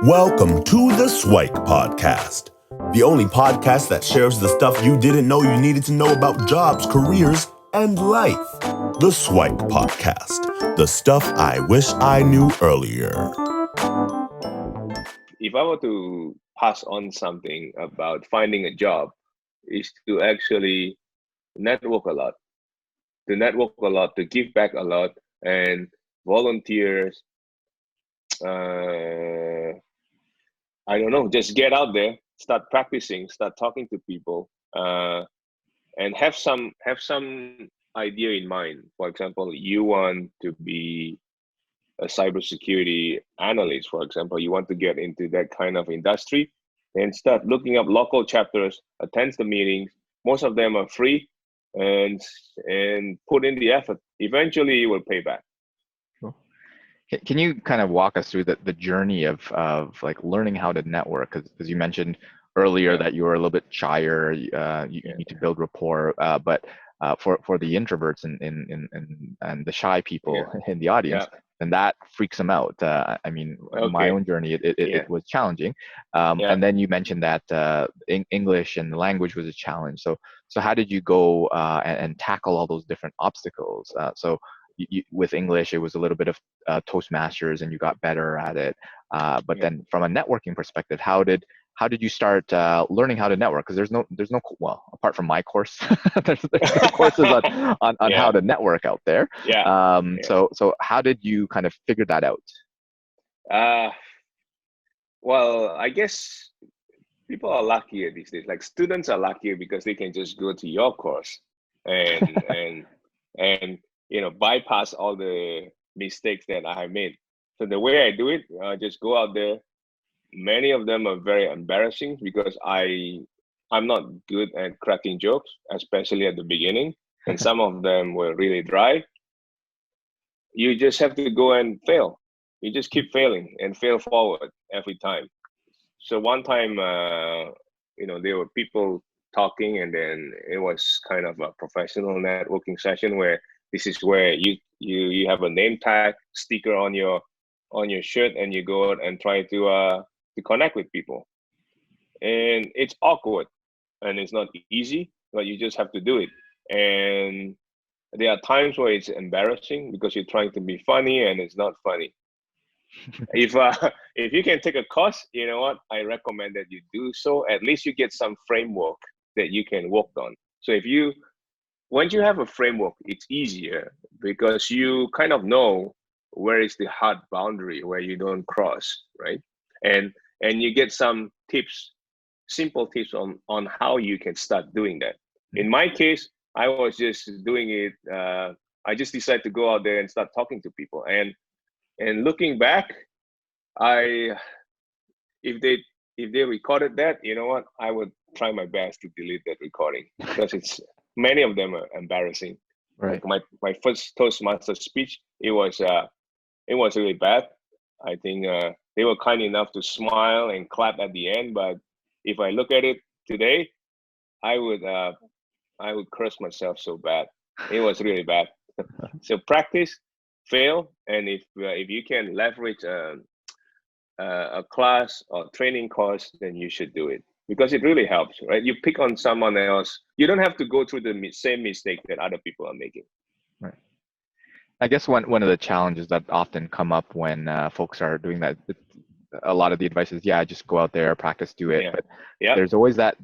Welcome to the SWIKE podcast, the only podcast that shares the stuff you didn't know you needed to know about jobs, careers, and life. The SWIKE podcast, the stuff I wish I knew earlier. If I were to pass on something about finding a job, is to actually network a lot, to give back a lot, and volunteers. I don't know, just get out there, start practicing, start talking to people, and have some idea in mind. For example, you want to be a cybersecurity analyst, for example, you want to get into that kind of industry, and start looking up local chapters, attend the meetings. Most of them are free, and put in the effort. Eventually, it will pay back. Can you kind of walk us through the journey of like learning how to network? Because you mentioned earlier that you were a little bit shyer, you need to build rapport, but for the introverts and the shy people in the audience, and that freaks them out. I mean, my own journey, it was challenging. And then you mentioned that English and the language was a challenge. So how did you go and tackle all those different obstacles? With English, it was a little bit of Toastmasters, and you got better at it. But then, from a networking perspective, how did you start learning how to network? Because there's no well, apart from my course, there's no courses on how to network out there. So how did you kind of figure that out? Well, I guess people are luckier these days. Like, students are luckier because they can just go to your course and bypass all the mistakes that I have made. So the way I do it, I just go out there. Many of them are very embarrassing because I'm not good at cracking jokes, especially at the beginning. And some of them were really dry. You just have to go and fail. You just keep failing and fail forward every time. So one time, there were people talking, and then it was kind of a professional networking session where this is where you have a name tag sticker on your shirt, and you go out and try to connect with people. And it's awkward, and it's not easy, but you just have to do it. And there are times where it's embarrassing because you're trying to be funny and it's not funny. If you can take a course, you know what, I recommend that you do so. At least you get some framework that you can work on. So once you have a framework, it's easier because you kind of know where is the hard boundary where you don't cross, right? And you get some tips, simple tips on how you can start doing that. In my case, I was just doing it. I just decided to go out there and start talking to people. And looking back, if they recorded that, you know what, I would try my best to delete that recording because many of them are embarrassing. Right. Like my first Toastmaster speech, it was really bad. I think they were kind enough to smile and clap at the end, but if I look at it today, I would curse myself so bad. It was really bad. So practice, fail, and if you can leverage a class or training course, then you should do it because it really helps, right? You pick on someone else. You don't have to go through the same mistake that other people are making. Right. I guess one of the challenges that often come up when folks are doing that, a lot of the advice is, just go out there, practice, do it. But there's always that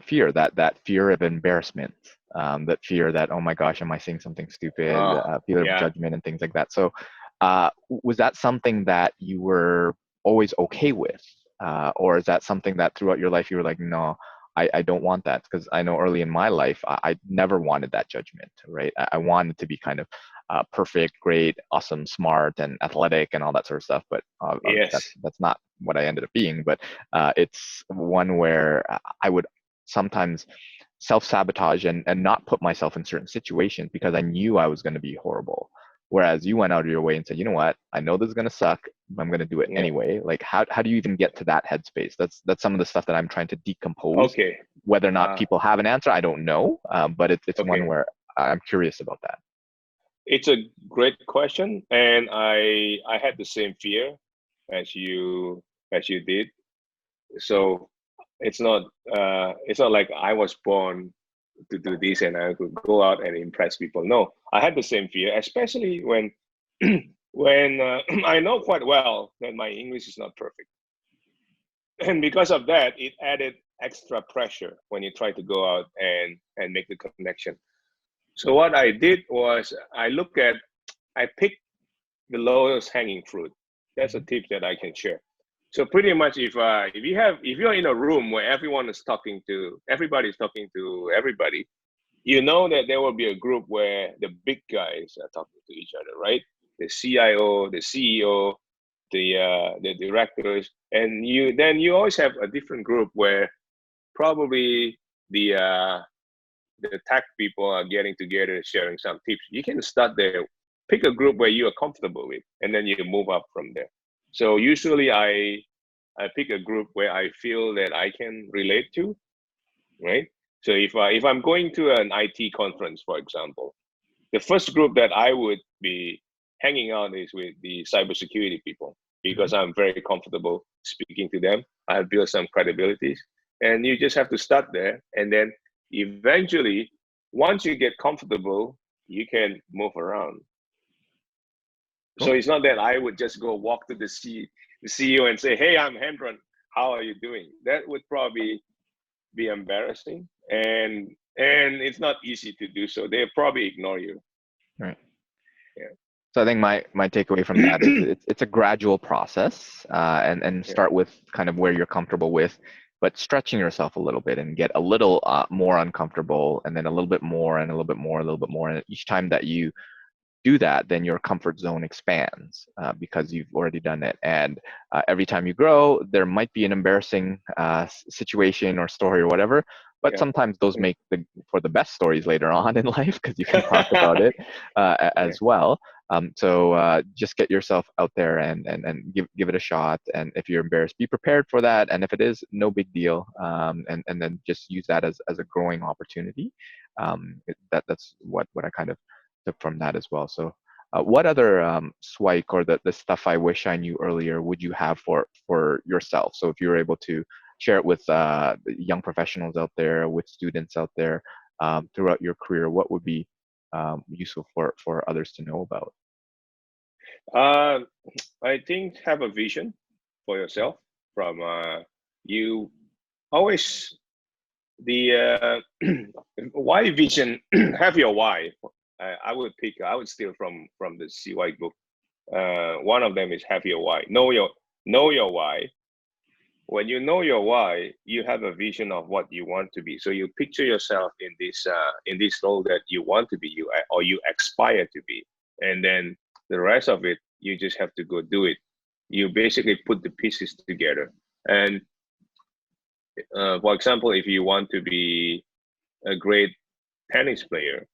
fear, that fear of embarrassment, that fear that, oh my gosh, am I saying something stupid? Fear of judgment and things like that. So was that something that you were always okay with? Or is that something that throughout your life you were like, no, I don't want that? Because I know early in my life, I never wanted that judgment, right? I wanted to be kind of perfect, great, awesome, smart, and athletic, and all that sort of stuff. But that's not what I ended up being. But it's one where I would sometimes self-sabotage and not put myself in certain situations because I knew I was going to be horrible. Whereas you went out of your way and said, you know what, I know this is going to suck, but I'm going to do it anyway. Like, how do you even get to that headspace? That's some of the stuff that I'm trying to decompose. Okay. Whether or not people have an answer, I don't know. But it's one where I'm curious about that. It's a great question. And I had the same fear as you as you did. So it's not like I was born to do this and I could go out and impress people. No, I had the same fear, especially when when I know quite well that my English is not perfect, and because of that, it added extra pressure when you try to go out and make the connection. So what I did was I picked the lowest hanging fruit. That's a tip that I can share. So pretty much, if you're in a room where everybody's talking to everybody, you know that there will be a group where the big guys are talking to each other, right? The CIO, the CEO, the directors, and you always have a different group where probably the tech people are getting together, sharing some tips. You can start there, pick a group where you are comfortable with, and then you move up from there. So usually I pick a group where I feel that I can relate to, right? So if I'm going to an IT conference, for example, the first group that I would be hanging out is with the cybersecurity people, because I'm very comfortable speaking to them. I have built some credibilities, and you just have to start there, and then eventually, once you get comfortable, you can move around. So it's not that I would just go walk to the CEO and say, "Hey, I'm Hendra. How are you doing?" That would probably be embarrassing, and it's not easy to do so. They'll probably ignore you. Right. Yeah. So I think my takeaway from that is it's a gradual process, and start with kind of where you're comfortable with, but stretching yourself a little bit and get a little more uncomfortable, and then a little bit more and a little bit more, a little bit more. And each time that you do that, then your comfort zone expands because you've already done it. And every time you grow, there might be an embarrassing situation or story or whatever. But sometimes those make for the best stories later on in life, because you can talk about it as well. So just get yourself out there and give it a shot. And if you're embarrassed, be prepared for that. And if it is, no big deal. And then just use that as a growing opportunity. That's what I kind of took from that as well. So what other SWIKE or the stuff I wish I knew earlier would you have for yourself? So if you were able to share it with young professionals out there, with students out there throughout your career, what would be useful for others to know about? I think have a vision for yourself. From you always the why vision. Have your why. I would steal from the SIWIKE book. One of them is have your why. Know your why. When you know your why, you have a vision of what you want to be. So you picture yourself in this role that you want to be, or you aspire to be, and then the rest of it, you just have to go do it. You basically put the pieces together. And for example, if you want to be a great tennis player,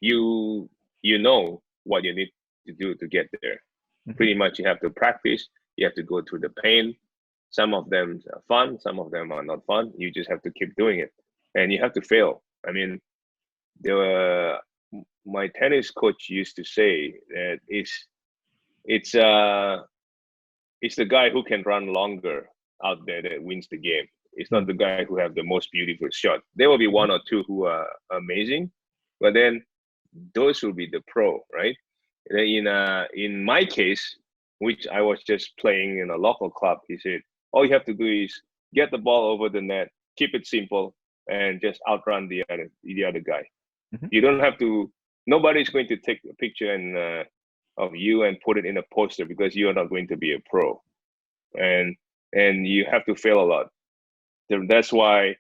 you know what you need to do to get there. Pretty much, you have to practice. You have to go through the pain. Some of them are fun, some of them are not fun. You just have to keep doing it, and you have to fail. I mean, my tennis coach used to say that it's the guy who can run longer out there that wins the game. It's not the guy who have the most beautiful shot. There will be one or two who are amazing, but then those will be the pro, right? In my case, which I was just playing in a local club, he said, all you have to do is get the ball over the net, keep it simple, and just outrun the other guy. You don't have to. Nobody's going to take a picture of you and put it in a poster, because you are not going to be a pro, and you have to fail a lot. That's why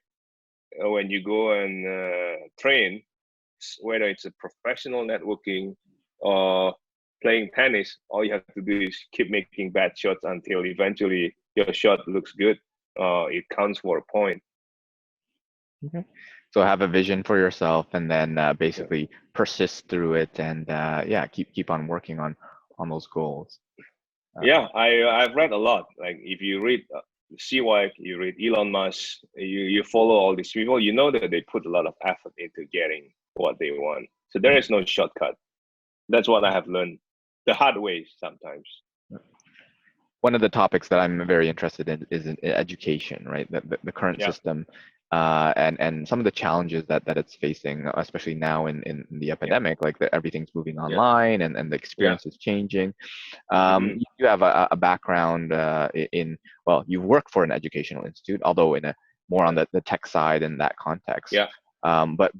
when you go and train, whether it's a professional networking or playing tennis, all you have to do is keep making bad shots until eventually your shot looks good. It counts for a point. Okay. So have a vision for yourself, and then basically persist through it, and keep on working on those goals. I've read a lot. Like if you read SIWIKE, you read Elon Musk, you follow all these people, you know that they put a lot of effort into getting what they want. So there is no shortcut. That's what I have learned the hard way sometimes. one of the topics that I'm very interested in is in education, right? The current system, and some of the challenges that it's facing, especially now in the epidemic, like everything's moving online, and the experience is changing. You have a background in, well, you've worked for an educational institute, although in a more on the tech side in that context. But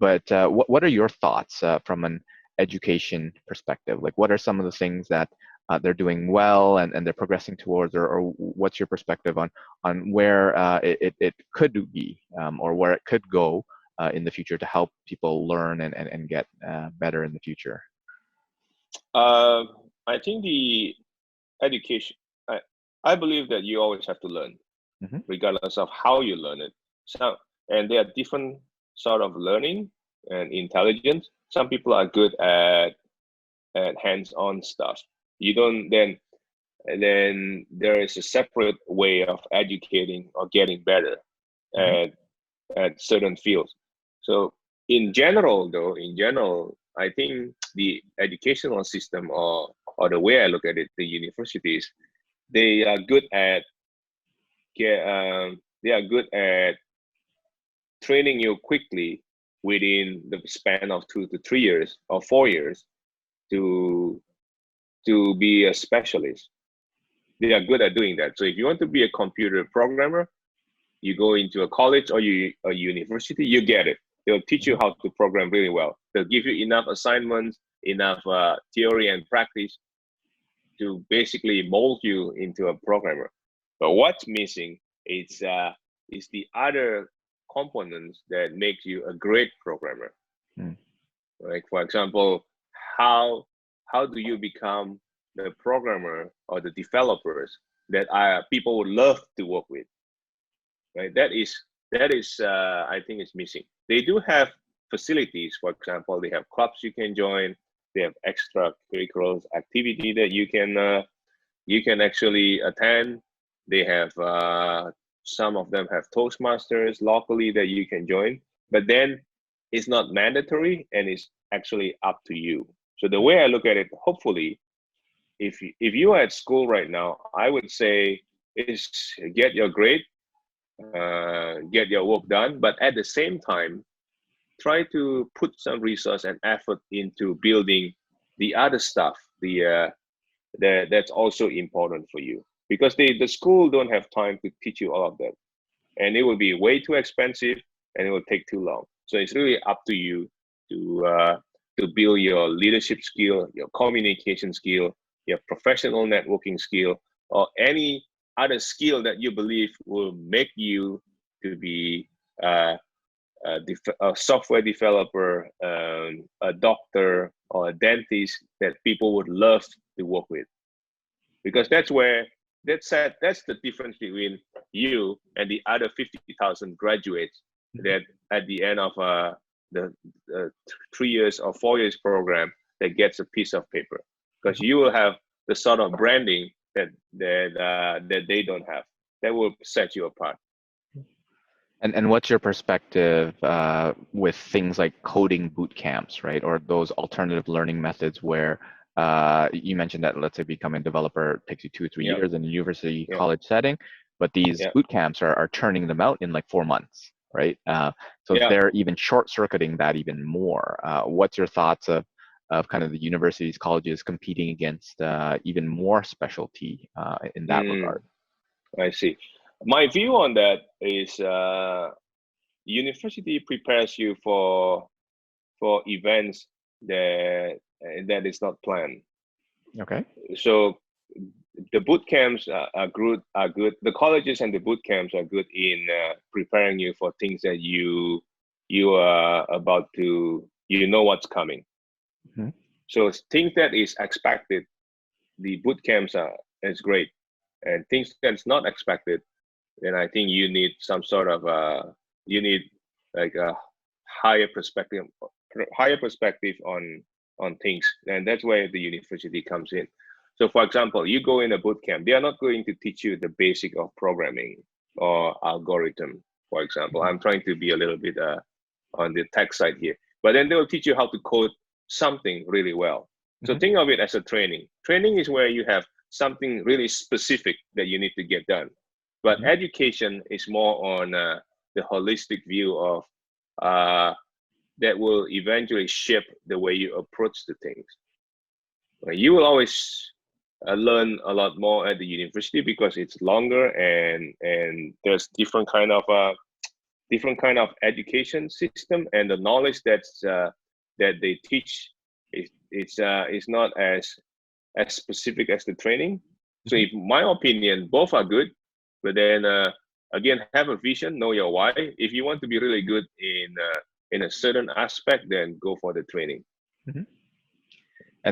what are your thoughts from an education perspective? Like, what are some of the things that they're doing well and they're progressing towards, or what's your perspective on where it could be, or where it could go in the future to help people learn and get better in the future? I think the education, I believe that you always have to learn, regardless of how you learn it. And there are different sort of learning and intelligence. Some people are good at hands-on stuff. You don't then there is a separate way of educating or getting better at certain fields. So in general, I think the educational system, or the way I look at it, the universities, they are good at training you quickly within the span of 2 to 3 years or 4 years to be a specialist. They are good at doing that. So if you want to be a computer programmer, you go into a college or a university, you get it. They'll teach you how to program really well. They'll give you enough assignments, enough theory and practice to basically mold you into a programmer. But what's missing is the other components that make you a great programmer. Like, for example, how do you become the programmer or the developers that people would love to work with? Right? That is I think it's missing. They do have facilities. For example, they have clubs you can join. They have extracurricular activity that you can actually attend. They have some of them have Toastmasters locally that you can join, but then it's not mandatory and it's actually up to you. So the way I look at it, hopefully, if you are at school right now, I would say is get your grade, get your work done, but at the same time, try to put some resource and effort into building the other stuff, that's also important for you, because the school don't have time to teach you all of that, and it will be way too expensive and it will take too long. So it's really up to you to build your leadership skill, your communication skill, your professional networking skill, or any other skill that you believe will make you to be a software developer, a doctor, or a dentist that people would love to work with. Because that's the difference between you and the other 50,000 graduates that at the end of the 3 years or 4 years program that gets a piece of paper, because you will have the sort of branding that they don't have. That will set you apart. And what's your perspective with things like coding boot camps, right? Or those alternative learning methods where you mentioned that, let's say, becoming a developer takes you 2 or 3 years in a university college setting, but these boot camps are churning them out in like 4 months, right? So they're even short-circuiting that even more. What's your thoughts of kind of the universities, colleges competing against even more specialty in that regard? I see. My view on that is university prepares you for events that is not planned. Okay. So the boot camps are good. The colleges and the boot camps are good in preparing you for things that you are about to, know what's coming. So things that is expected, the boot camps is great, and things that's not expected, then I think you need some sort of you need like a higher perspective on things, and that's where the university comes in. So for example, you go in a boot camp, they are not going to teach you the basic of programming or algorithm. For example, I'm trying to be a little bit on the tech side here, but then they will teach you how to code something really well. So think of it as a training. Training is where you have something really specific that you need to get done. But education is more on the holistic view of that will eventually shape the way you approach the things. You will always learn a lot more at the university because it's longer and there's different kind of education system, and the knowledge that they teach is not as specific as the training. So, in my opinion, both are good, but then again, have a vision, know your why. If you want to be really good in a certain aspect, then go for the training.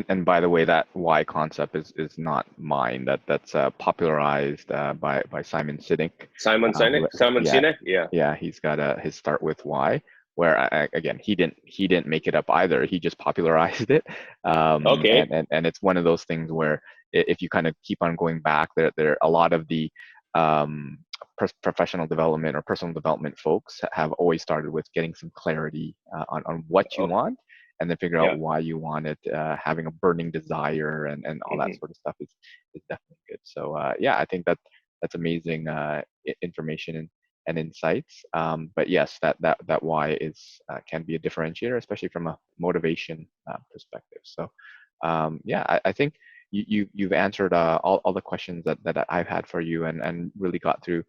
And by the way, that why concept is not mine. That's popularized by Simon Sinek. Simon Sinek. Yeah, he's got his start with why. Where again, he didn't make it up either. He just popularized it. Okay. And it's one of those things where if you kind of keep on going back, there a lot of the professional development or personal development folks have always started with getting some clarity on what you want, and then figure out why you want it. Having a burning desire and all that sort of stuff is definitely good. So I think that's amazing information and insights. But yes, that why is can be a differentiator, especially from a motivation perspective. So I think you've answered all the questions that I've had for you, and really got through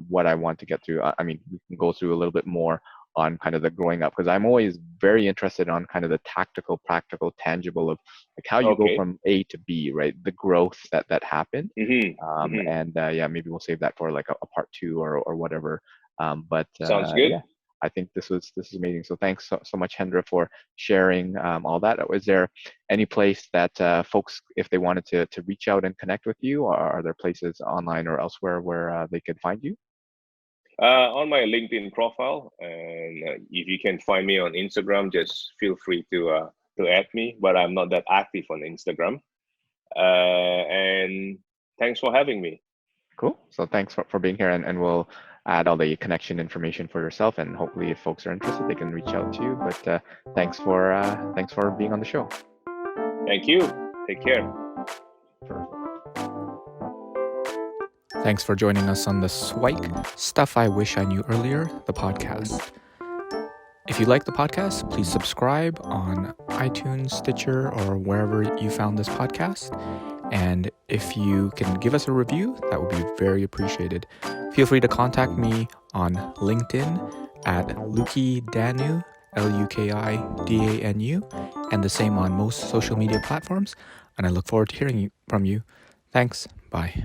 what I want to get through. I mean, we can go through a little bit more on kind of the growing up, because I'm always very interested on kind of the tactical, practical, tangible of like how you go from A to B, right? The growth that happened. And maybe we'll save that for like a part 2 or whatever. But sounds good. Yeah, I think this is amazing. So thanks so much, Hendra, for sharing all that. Was there any place that folks, if they wanted to reach out and connect with you, or are there places online or elsewhere where they could find you? On my LinkedIn profile, and if you can find me on Instagram, just feel free to add me. But I'm not that active on Instagram. And thanks for having me. Cool. So thanks for being here, and we'll add all the connection information for yourself, and hopefully if folks are interested, they can reach out to you. But thanks for being on the show. Thank you. Take care. Perfect. Thanks for joining us on the SIWIKE Stuff I Wish I Knew Earlier, the podcast. If you like the podcast, please subscribe on iTunes, Stitcher, or wherever you found this podcast. And if you can give us a review, that would be very appreciated. Feel free to contact me on LinkedIn at Luki Danu, LUKIDANU, and the same on most social media platforms. And I look forward to hearing from you. Thanks. Bye.